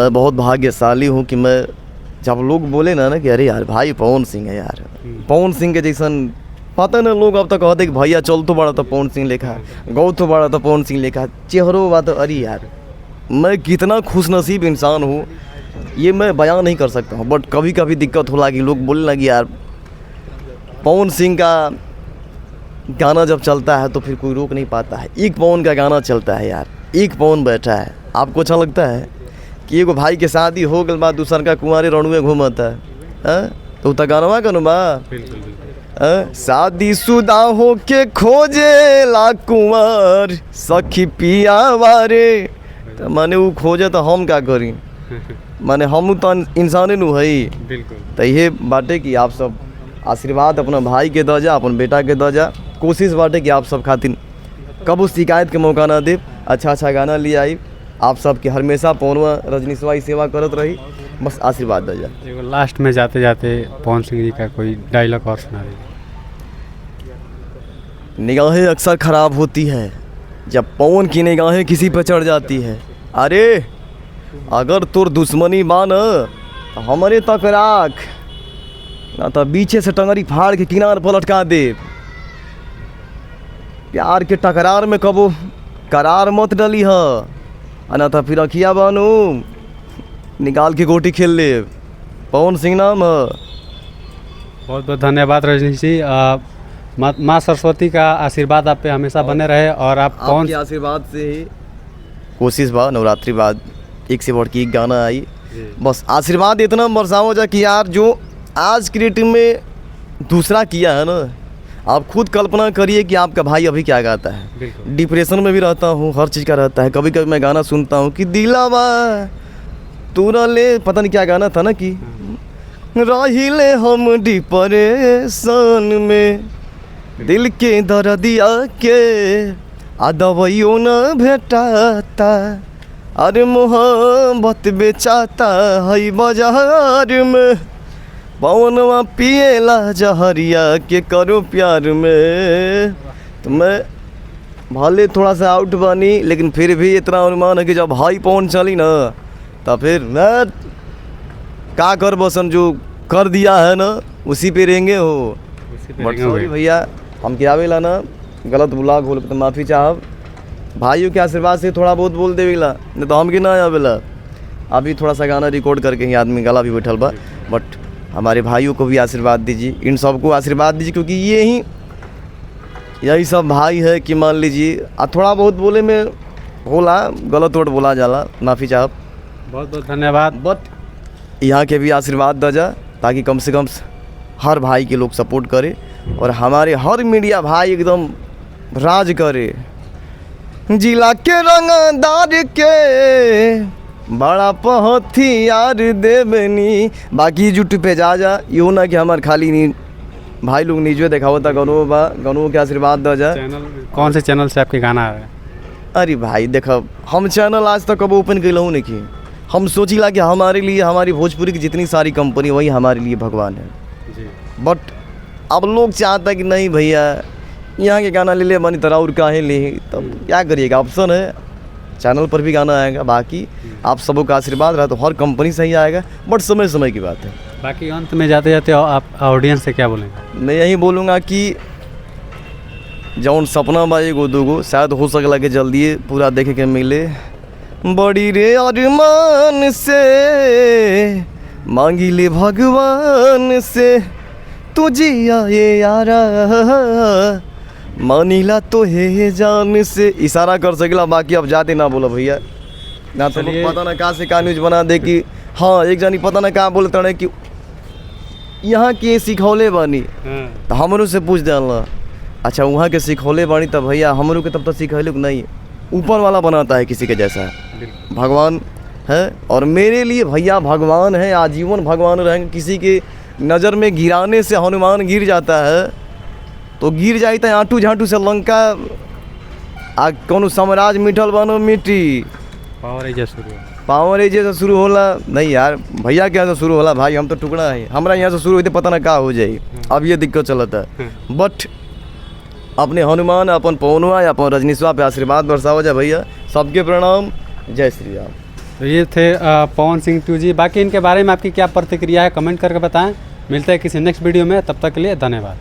मैं बहुत भाग्यशाली हूँ कि मैं जब लोग बोले ना कि अरे यार भाई पवन सिंह है यार, पवन सिंह के जैसन पता ना लोग अब तक कहते कि भैया चल तो बड़ा तो पवन सिंह लेखा, गौ तो बड़ा तो पवन सिंह लेखा, चेहरों बात अरे यार मैं कितना खुशनसीब इंसान हूँ ये मैं बयान नहीं कर सकता हूँ। बट कभी कभी दिक्कत होला कि लोग बोलने लगे यार पवन सिंह का गाना जब चलता है तो फिर कोई रोक नहीं पाता है। एक पवन का गाना चलता है यार, एक पवन बैठा है, आपको अच्छा लगता है कि एगो भाई के शादी हो गल बाद दूसर का कुंवारे रणुए घूमता है तो गानवा कनु बा शादी शुदा हो के खोजे ला कुंवर सखी पिया वारे, तो माने वो खोजे तो हम क्या करी, माने हम तो इंसाने नु है। तो ये बाटे कि आप सब आशीर्वाद अपना भाई के दो जा, अपन बेटा के दो जा, कोशिश बाटे कि आप सब खातिर कबू शिकायत के मौका ना दे, अच्छा अच्छा गाना ले आई, आप सब के हमेशा पवनवा रजनीशवा की सेवा करत रही, बस आशीर्वाद दे जा। लास्ट में जाते जाते पवन सिंह जी का कोई डायलॉग और सुना दीजिए। निगाहें अक्सर ख़राब होती है जब पवन की निगाहें किसी पर चढ़ जाती है, अरे अगर तोर दुश्मनी बा न तो हमारे तक राख, ना तो पीछे से टंगरी फाड़ के किनार पर लटका दे। प्यार के टकरार में कबो करार मत डली है, ना तो फिर अखिया बानू निकाल के गोटी खेल ले। पवन सिंह नाम है। बहुत बहुत धन्यवाद रजनीश जी। माँ सरस्वती का आशीर्वाद आप पे हमेशा बने रहे और आप कौन के आशीर्वाद से ही कोशिश बा नवरात्रि बाद एक से बढ़ के एक गाना आई, बस आशीर्वाद इतना बरसाओ जा कि यार जो आज क्रिएटिव में दूसरा किया है ना, आप खुद कल्पना करिए कि आपका भाई अभी क्या गाता है। डिप्रेशन में भी रहता हूँ, हर चीज़ का रहता है, कभी कभी मैं गाना सुनता हूँ कि दिलावा तू न ले, पता नहीं क्या गाना था ना कि रहिले हम डिप्रेशन में दिल के दर्दिया के दवाइयों न भेटाता, अरे मोहब्बत बेचाता है बाजार में, पवनवा पिएला जहरिया के करो प्यार में। तो मैं भले थोड़ा सा आउट बनी लेकिन फिर भी इतना अनुमान है कि जब भाई पवन चली ना तो फिर मैं क्या कर बसन जो कर दिया है ना उसी पे रहेंगे हो। बट सॉरी भैया हम क्या बेला ना गलत बुला बोल तो माफ़ी चाहब, भाइयों के आशीर्वाद से थोड़ा बहुत बोल देवेला नहीं तो हम कि ना आवेला। अभी थोड़ा सा गाना रिकॉर्ड करके ही आदमी गला भी बैठल बा, बट हमारे भाइयों को भी आशीर्वाद दीजिए, इन सबको आशीर्वाद दीजिए क्योंकि यही सब भाई है कि मान लीजिए थोड़ा बहुत बोले में होला गलत वर्ड बोला जाला, माफ़ी चाहब। बहुत बहुत धन्यवाद। बट यहाँ के भी आशीर्वाद द जा ताकि कम से कम हर भाई के लोग सपोर्ट करे और हमारे हर मीडिया भाई एकदम राज करे। जिला के रंगदार के बड़ा पहथी यार देवनी, बाकी जुट पे जा यो ना कि हमार खाली नहीं भाई लोग नीचे देखाओ था गनो बा, गनो के आशीर्वाद द जा। चैनल कौन से चैनल से आपके गाना आ रहा है? अरे भाई देखो हम चैनल आज तक कब ओपन कैलूँ नहीं कि हम सोचिला कि हमारे लिए हमारी भोजपुरी की जितनी सारी कंपनी वही हमारे लिए भगवान है जी। बट अब लोग चाहता कि नहीं भैया यहाँ के गाना ले ले बनी तरह और काहे ले, तब क्या करिएगा, ऑप्शन है चैनल पर भी गाना आएगा। बाकी आप सबों का आशीर्वाद रहा तो हर कंपनी से ही आएगा, बट समय समय की बात है। बाकी अंत में जाते जाते आप ऑडियंस से क्या बोलेंगे? मैं यही बोलूँगा कि जौन सपना बा एगो दूगो शायद हो सकला कि जल्दी पूरा देखे के मिले। बड़ी रे अरमान से मांगी ले भगवान से तुझिया ये यारा मानीला तो हे जान से, इशारा कर सकेला, बाकी अब जाते ना बोलो भैया ना तो पता ना कहाँ से का न्यूज बना दे कि हाँ एक जानी पता ना कहाँ बोलते रहे कि यहाँ के सिखौले बानी तो हमरों से पूछ देना, अच्छा वहाँ के सिखौले बानी तब भैया हमरों के तब तक सिखौले नहीं, ऊपर वाला बनाता है किसी के जैसा भगवान है। और मेरे लिए भैया भगवान है, आजीवन भगवान रहेंगे। किसी के नज़र में गिराने से हनुमान गिर जाता है तो गिर जाता है आंटू झांटू से लंका, आ कौन साम्राज्य मिठल बनो मिट्टी, पावर एजे से शुरू होला नहीं यार भैया के यहाँ से शुरू होला, भाई हम तो टुकड़ा है, हमारा यहाँ से शुरू होते पता ना क्या हो जाए। अब ये दिक्कत चलता है। बट अपने हनुमान अपन पवनवा या अपन रजनीशवा पे आशीर्वाद बरसाओ जा भैया। सबके प्रणाम, जय श्री राम। तो ये थे पवन सिंह टू जी। बाकी इनके बारे में आपकी क्या प्रतिक्रिया है कमेंट करके बताएं। मिलते हैं किसी नेक्स्ट वीडियो में, तब तक के लिए धन्यवाद।